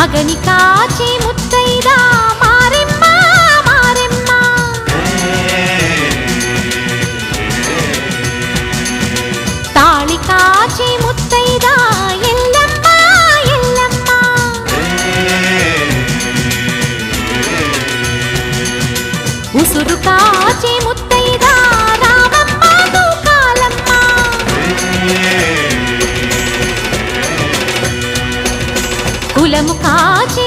మగని కాచి ముత్తైదా మారెమ్మ మారెమ్మ తాళి కాచి ముత్తైదా ఎల్లమ్మ ఎల్లమ్మ ఉసురు కాచి ముత్తైదా రామమ్మ తూకాలమ్మ కులము కాచి